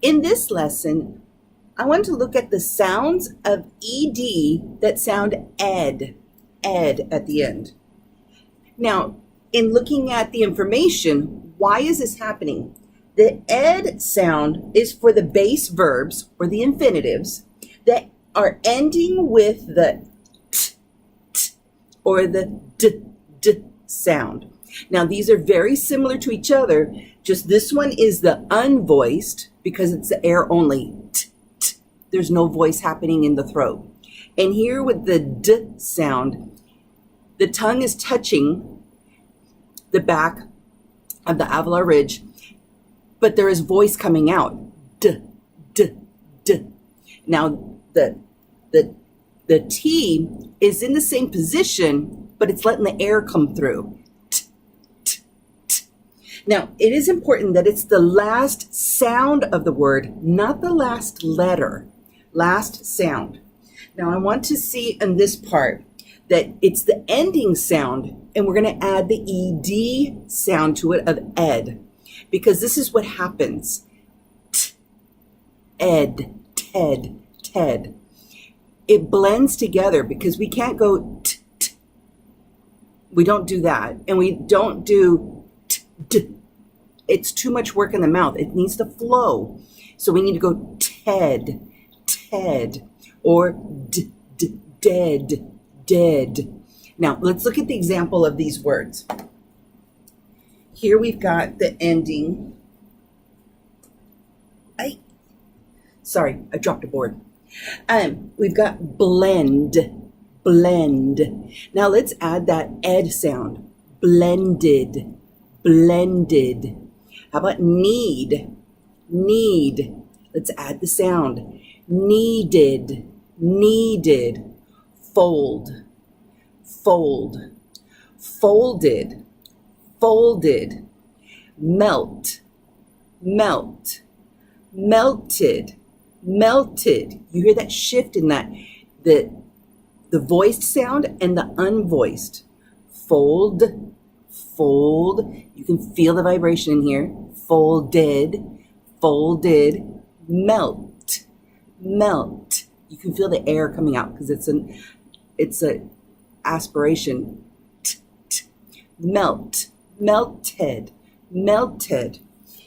In this lesson, I want to look at the sounds of ed that sound ed at the end. Now, in looking at the information, why is this happening? The ed sound is for the base verbs or the infinitives that are ending with the t or the d sound. Now, these are very similar to each other, just this one is the unvoiced because it's the air only. T. There's no voice happening in the throat. And here with the d sound, the tongue is touching the back of the alveolar ridge, but there is voice coming out. D. Now, the T is in the same position, but it's letting the air come through. Now, it is important that it's the last sound of the word, not the last letter, last sound. Now, I want to see in this part that it's the ending sound, and we're going to add the ed sound to it of ed, because this is what happens. T, ed, ted, ted. It blends together because we can't go t. We don't do that, and we don't do d. It's too much work in the mouth. It needs to flow. So we need to go ted, or dead. Now, let's look at the example of these words. Here we've got the ending. Sorry, I dropped a board. We've got blend. Now let's add that ed sound. Blended. How about need? Let's add the sound. Needed. Fold. Folded. Melt. Melted. You hear that shift in that, the voiced sound and the unvoiced. Fold. You can feel the vibration in here. Folded. Melt. You can feel the air coming out because it's a aspiration. Melted.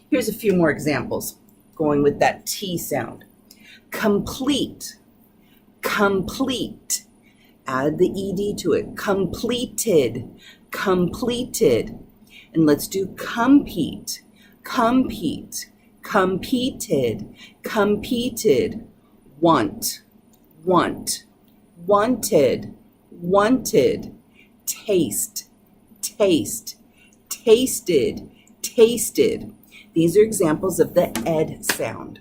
Here's a few more examples going with that T sound. Complete. Add the ed to it. Completed. And let's do compete. Competed. Want. Wanted. Taste. Tasted. These are examples of the ed sound.